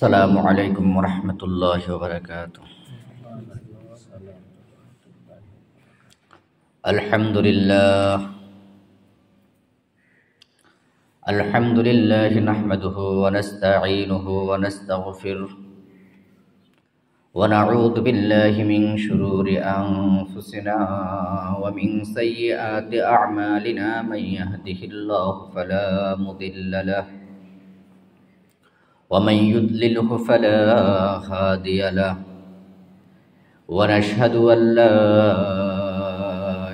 السلام عليكم ورحمة الله وبركاته. الحمد لله نحمده ونستعينه ونستغفره ونعوذ بالله من شرور أنفسنا ومن سيئات أعمالنا. من يهده الله فلا مضل له ومن يضلله فلا هادي له، ونشهد أن لا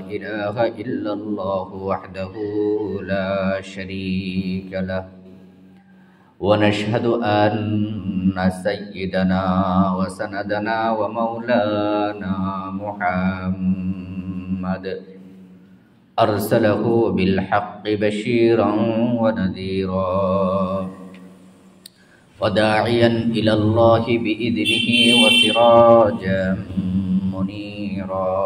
إله إلا الله وحده لا شريك له، ونشهد أن سيدنا وسندنا ومولانا محمد أرسله بالحق بشيرا ونذيرا وداعيا إلى الله بإذنه وسراجا منيرا.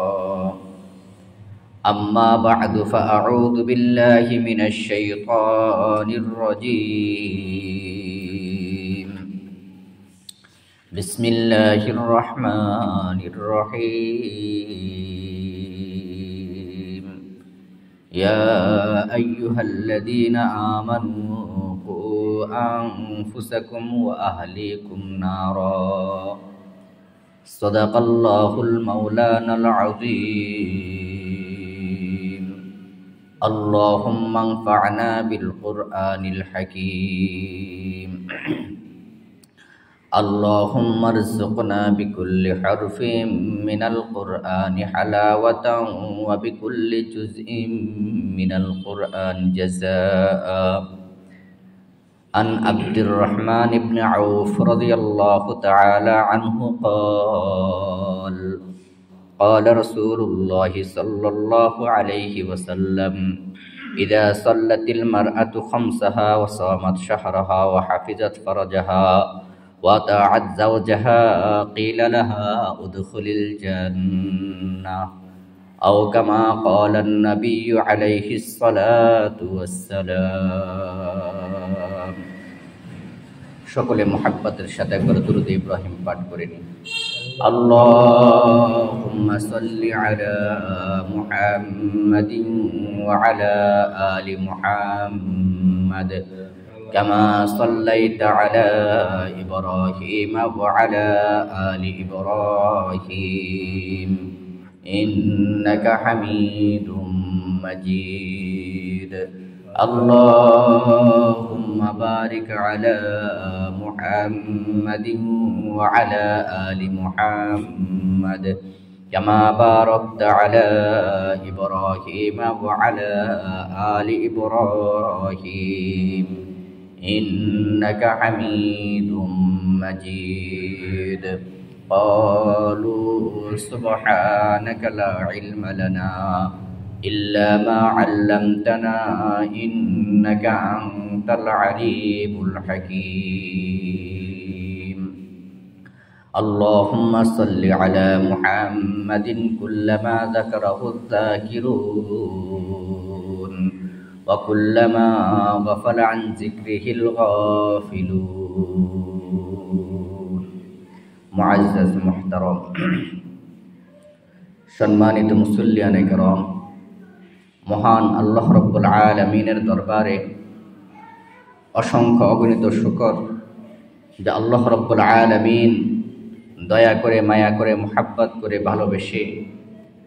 أما بعد فأعوذ بالله من الشيطان الرجيم. بسم الله الرحمن الرحيم. يا أيها الذين آمنوا أنفسكم وأهليكم نارا. صدق الله المولانا العظيم. اللهم انفعنا بالقرآن الحكيم. اللهم ارزقنا بكل حرف من القرآن حلاوة وبكل جزء من القرآن جزاء. عن عبد الرحمن بن عوف رضي الله تعالى عنه قال: قال رسول الله صلى الله عليه وسلم: إذا صلت المرأة خمسها وصامت شهرها وحفظت فرجها وأطاعت زوجها قيل لها ادخل الجنة، أو كما قال النبي عليه الصلاة والسلام. সকলে মুহাব্বতের সাথে একবার দুরূদ ইব্রাহিম পাঠ করে নিন। আল্লাহুম্মা সাল্লি আলা মুহাম্মাদিন ওয়া আলা আলি মুহাম্মাদ কামা সাল্লাইতা আলা ইব্রাহিম ওয়া আলা আলি ইব্রাহিম ইন্নাকা হামিদুম মাজিদ। اللهم بارك على محمد وعلى آل محمد كما باركت على إبراهيم وعلى آل إبراهيم إنك حميد مجيد. قالوا سبحانك لا علم لنا إلا ما علمتنا إنك أنت العليم الحكيم. اللهم صل على محمد كلما ذكره الذاكرون وكلما غفل عن ذكره الغافلون. معزز محترم সম্মানিত মুসল্লিয়ানে কেরাম, মহান আল্লাহ রব্বুল আলামিনের দরবারে অসংখ্য অগণিত শুকর যে আল্লাহ রব্বুল আলামিন দয়া করে, মায়া করে, মুহাব্বত করে, ভালোবেসে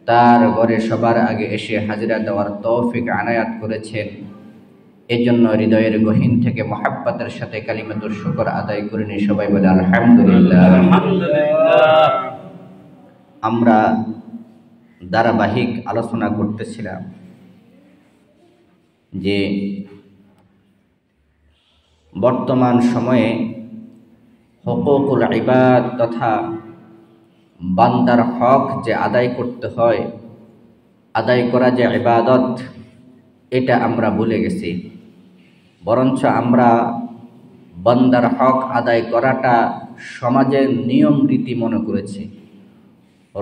তার ঘরে সবার আগে এসে হাজিরা দেওয়ার তৌফিক আনায়াত করেছেন। এজন্য হৃদয়ের গহীন থেকে মুহাব্বতের সাথে কালিমাতুর শুকর আদায় করে নিয়ে সবাই বলে আলহামদুলিল্লাহ। আমরা ধারাবাহিক আলোচনা করতেছিলাম যে বর্তমান সময়ে হুকুকুল ইবাদ তথা বান্দার হক যে আদায় করতে হয়, আদায় করা যে ইবাদত, এটা আমরা ভুলে গেছি। বরঞ্চ আমরা বান্দার হক আদায় করাটা সমাজের নিয়ম রীতি মনে করেছি,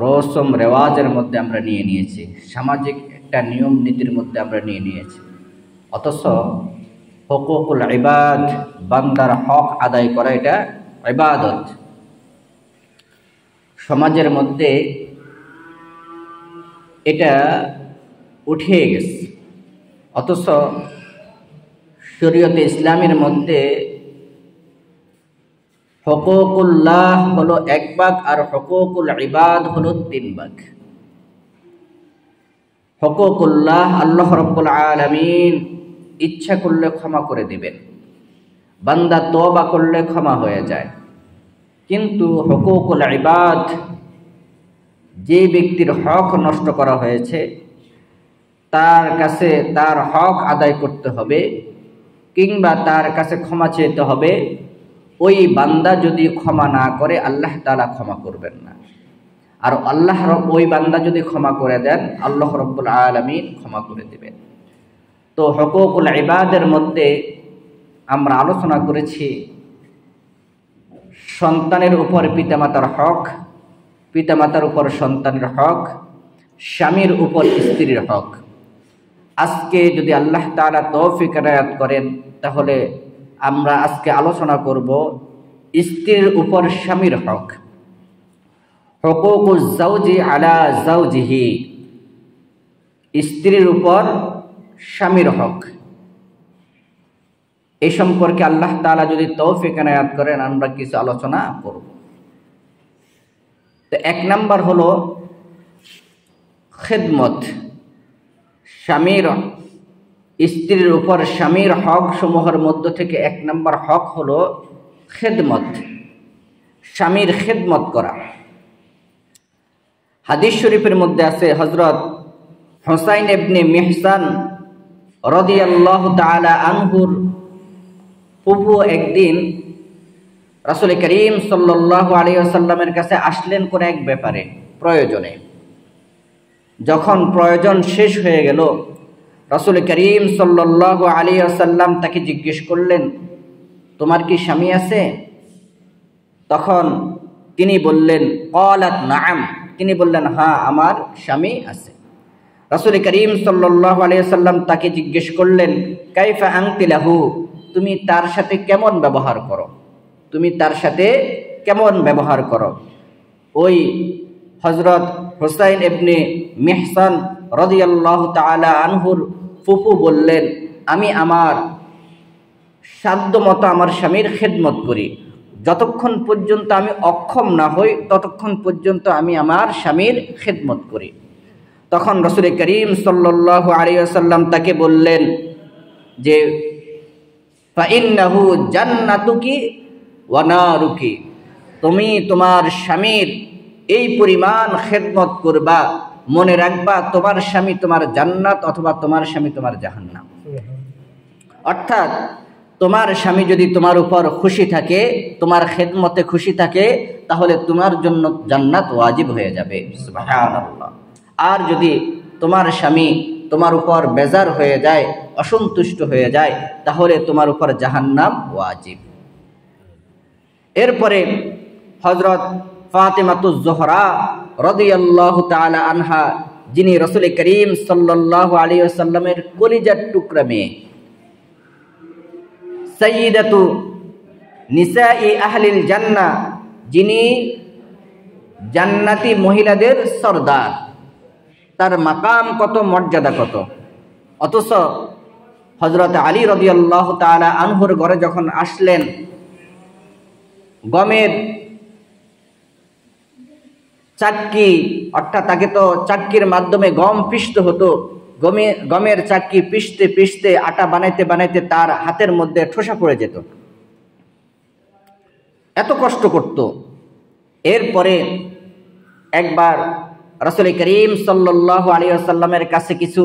রসম রেওয়াজের মধ্যে আমরা নিয়ে নিয়েছি, সামাজিক একটা নিয়ম নীতির মধ্যে আমরা নিয়ে নিয়েছি। অথচ হুকুকুল ইবাদ, বান্দার হক আদায় করা, এটা ইবাদত সমাজের মধ্যে এটা উঠে গেছে, অথচ শরীয়তে ইসলামের মধ্যে হুকুকুল্লাহ হলো 1 ভাগ আর হুকুকুল ইবাদ হলো 3 ভাগ। হুকুকুল্লাহ আল্লাহ রাব্বুল আলামিন ইচ্ছা করলে ক্ষমা করে দিবেন, বান্দা তওবা করলে ক্ষমা হয়ে যায়। কিন্তু হুকুকুল ইবাদ, যে ব্যক্তির হক নষ্ট করা হয়েছে তার কাছে তার হক আদায় করতে হবে কিংবা তার কাছে ক্ষমা চাইতে হবে। ওই বান্দা যদি ক্ষমা না করে আল্লাহ তাআলা ক্ষমা করবেন না, আর ওই বান্দা যদি ক্ষমা করে দেন আল্লাহ রাব্বুল আলামিন ক্ষমা করে দিবেন। তো হুকুকুল ইবাদের মধ্যে আমরা আলোচনা করেছি সন্তানের উপর পিতামাতার হক, পিতামাতার উপর সন্তানের হক, স্বামীর উপর স্ত্রীর হক। আজকে যদি আল্লাহ তাআলা তৌফিক এনায়েত করেন তাহলে আমরা আজকে আলোচনা করব স্ত্রীর উপর স্বামীর হক, হুকুকুজ জাওজি আলা জাওজিহি, স্ত্রীর উপর স্বামীর হক। এই সম্পর্কে আল্লাহ তাআলা যদি তৌফিক এনায়েত করেন আমরা কিছু আলোচনা করব। তো 1 নাম্বার হলো খিদমত। স্বামীর স্ত্রীর উপর স্বামীর হক সমূহের মধ্য থেকে 1 নাম্বার হক হলো খিদমত, স্বামীর খিদমত করা। হাদিস শরীফের মধ্যে আছে হযরত হুসাইন ইবনে মিহসান রাদিয়াল্লাহু তাআলা আনহুর ফুফু একদিন রাসূল করিম সাল্লাল্লাহু আলাইহি ওয়াসাল্লামের কাছে আসলেন কোন এক ব্যাপারে, প্রয়োজনে। যখন প্রয়োজন শেষ হয়ে গেল রাসূল করিম সাল্লাল্লাহু আলাইহি ওয়াসাল্লাম তাকে জিজ্ঞেস করলেন, তোমার কি স্বামী আছে? তখন তিনি বললেন ক্বালাত নাআম, তিনি বললেন হ্যাঁ আমার স্বামী আছে। রাসূল করিম সাল্লাল্লাহু আলাইহি ওয়াসাল্লাম তাকে জিজ্ঞেস করলেন কাইফা আনতি লাহু, তুমি তার সাথে কেমন ব্যবহার করো, তুমি তার সাথে কেমন ব্যবহার করো? ওই হযরত হুসাইন ইবনে মিহসান রাদিয়াল্লাহু তাআলা আনহুর ফুফু বললেন, আমি আমার সাধ্যমতো আমার স্বামীর খেদমত করি, যতক্ষণ পর্যন্ত আমি অক্ষম না হই ততক্ষণ পর্যন্ত আমি আমার স্বামীর খেদমত করি। তখন রাসূল করিম সাল্লাল্লাহু আলাইহি ওয়াসাল্লাম তাকে বললেন যে ফাইন্নাহু জান্নাতুকি ওয়া নারুকি, তুমি তোমার স্বামীর এই পরিমাণ খেদমত করবা, মনে রাখবা তোমার স্বামী তোমার জান্নাত অথবা তোমার স্বামী তোমার জাহান্নাম। অর্থাৎ তোমার স্বামী যদি তোমার উপর খুশি থাকে, তোমার খেদমতে খুশি থাকে, তাহলে তোমার জন্য জান্নাত ওয়াজিব হয়ে যাবে, সুবহানাল্লাহ। আর যদি তোমার স্বামী তোমার উপর বেজার হয়ে যায়, অসন্তুষ্ট হয়ে যায়, তাহলে তোমার উপর জাহান্নাম ওয়াজিব। এরপরে হযরত ফাতিমাতুজ জোহরা রাদিয়াল্লাহু তাআলা আনহা, যিনি রাসূল করিম সাল্লাল্লাহু আলাইহি ওয়াসাল্লামের কলিজার টুকরা মেয়ে, সাইয়্যিদাতু নিসাই আহলিল জান্নাহ, যিনি জান্নাতি মহিলাদের সরদার, তার মাকাম কত, মর্যাদা কত। অথচ হযরত আলী রাদিয়াল্লাহু তাআলা আনহুর ঘরে যখন আসলেন, গমের চাক্কি, অর্থাৎ তাকে তো চাক্কির মাধ্যমে গম পিষতে হতো, গমের চাক্কি পিষতে পিষতে আটা বানাইতে বানাইতে তার হাতের মধ্যে ঠোসা পড়ে যেত, এত কষ্ট করত। এরপরে একবার রাসূল করিম সাল্লাল্লাহু আলাইহি ওয়াসাল্লামের কাছে কিছু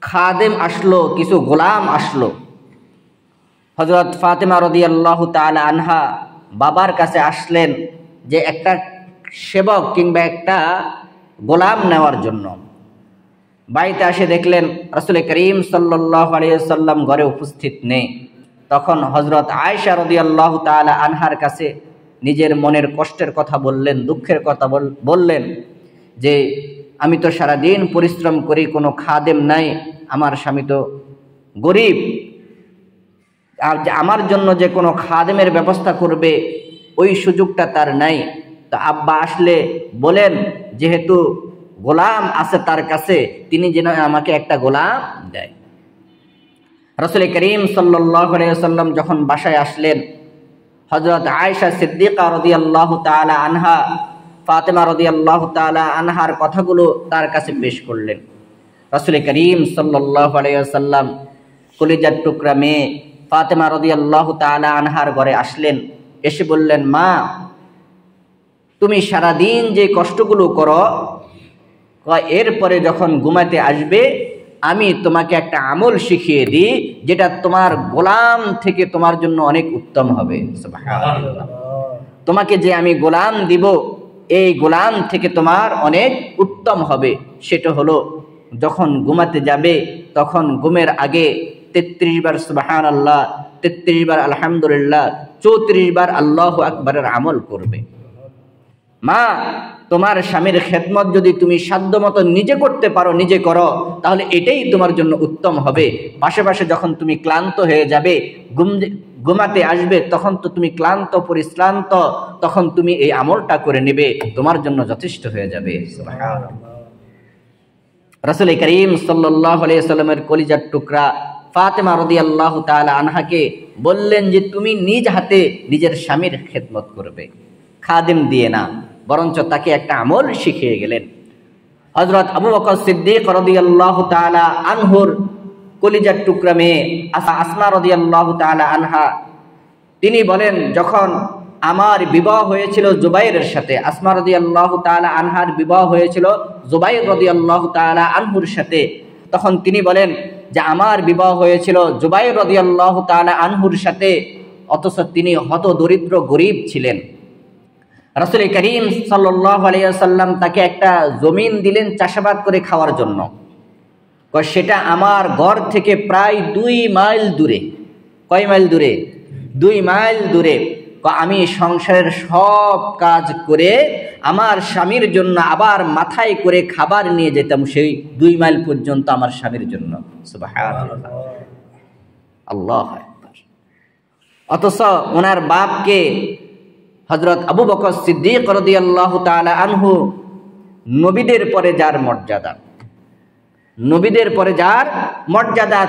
খাদেম আসলো, কিছু গোলাম আসলো। হযরত ফাতিমা রাদিয়াল্লাহু তাআলা আনহা বাবার কাছে আসলেন যে একটা সেবক কিংবা একটা গোলাম নেওয়ার জন্য। বাড়িতে এসে দেখলেন রাসূল করিম সাল্লাল্লাহু আলাইহি ওয়াসাল্লাম ঘরে উপস্থিত নেই। তখন হযরত আয়েশা রাদিয়াল্লাহু তাআলা আনহার কাছে নিজের মনের কষ্টের কথা বললেন, দুঃখের কথা বললেন যে আমি তো সারাদিন পরিশ্রম করি, কোনো খাদেম নাই, আমার স্বামী তো গরিব, আর যে আমার জন্য যে কোনো খাদেমের ব্যবস্থা করবে ওই সুযোগটা তার নাই। তো আব্বা আসলে বলেন, যেহেতু গোলাম আছে তার কাছে, তিনি যেন আমাকে একটা গোলাম দেয়। রাসূল করিম সাল্লাল্লাহু আলাইহি ওয়াসাল্লাম যখন বাসায় আসলেন, হযরত আয়েশা সিদ্দিকা রাদিয়াল্লাহু তাআলা আনহা, ফাতেমা রাদিয়াল্লাহু তাআলা আনহার কথাগুলো তার কাছে পেশ করলেন। রাসূল করিম সাল্লাল্লাহু আলাইহি ওয়াসাল্লাম কলিজার টুকরা মেয়ে ফাতেমা রাদিয়াল্লাহু তাআলা আনহার ঘরে আসলেন। এসে বললেন, মা, তুমি সারাদিন যে কষ্টগুলো করো, এরপরে যখন ঘুমাতে আসবে আমি তোমাকে একটা আমল শিখিয়ে দিই, যেটা তোমার গোলাম থেকে তোমার জন্য অনেক উত্তম হবে। সুবহানাল্লাহ। তোমাকে যে আমি গোলাম দিব, এই গোলাম থেকে তোমার অনেক উত্তম হবে। সেটা হলো, যখন ঘুমাতে যাবে তখন ঘুমের আগে 33 বার সুবহানাল্লাহ, 33 বার আলহামদুলিল্লাহ, 34 বার আল্লাহু আকবারের আমল করবে। মা, তোমার স্বামীর খেদমত যদি তুমি সাধ্যমতো নিজে করতে পারো, নিজে করো, তাহলে এটাই তোমার জন্য উত্তম হবে। পাশাপাশি যখন তুমি ক্লান্ত হয়ে যাবে, ঘুমাতে আসবে, তখন তো তুমি ক্লান্ত পরিশ্রান্ত, তখন তুমি এই আমলটা করে নেবে, তোমার জন্য যথেষ্ট হয়ে যাবে। সুবহানাল্লাহ। রাসূল করিম সাল্লাল্লাহু আলাইহি ওয়াসাল্লামের কলিজার টুকরা ফাতেমা রাদিয়াল্লাহু তাআলা আনহাকে বললেন যে তুমি নিজ হাতে নিজের স্বামীর খেদমত করবে, খাদেম দিয়ে না, বরঞ্চ তাকে একটা আমল শিখিয়ে গেলেন। হযরত আবু বকর সিদ্দিক রাদিয়াল্লাহু তাআলা আনহুর কলিজার টুকরা মেয়ে আসমা রাদিয়াল্লাহু তাআলা আনহা, তিনি বলেন, যখন আমার বিবাহ হয়েছিল জুবাইরের সাথে, আসমা রাদিয়াল্লাহু তাআলা আনহার বিবাহ হয়েছিল জুবাইর রাদিয়াল্লাহু তাআলা আনহুর সাথে, তখন তিনি বলেন যে আমার বিবাহ হয়েছিল জুবাইর রাদিয়াল্লাহু তাআলা আনহুর সাথে, অথচ তিনি হত দরিদ্র গরীব ছিলেন। রাসূল করিম সাল্লাল্লাহু আলাইহি ওয়াসাল্লাম তাকে একটা জমিন দিলেন চাষাবাদ করে খাওয়ার জন্য। সেটা আমার ঘর থেকে প্রায় 2 মাইল দূরে। কয় মাইল দূরে? 2 মাইল দূরে। আমি সংসারের সব কাজ করে আমার স্বামীর জন্য আবার মাথায় করে খাবার নিয়ে যেতাম সেই 2 মাইল পর্যন্ত আমার স্বামীর জন্য। সুবহানাল্লাহ, আল্লাহু আকবার। অথচ ওনার বাপকে হযরত আবু বকর সিদ্দিক রাদিয়াল্লাহু তাআলা আনহু, নবীদের পরে যার মর্যাদা, নবীদের পরে যার মর্যাদা,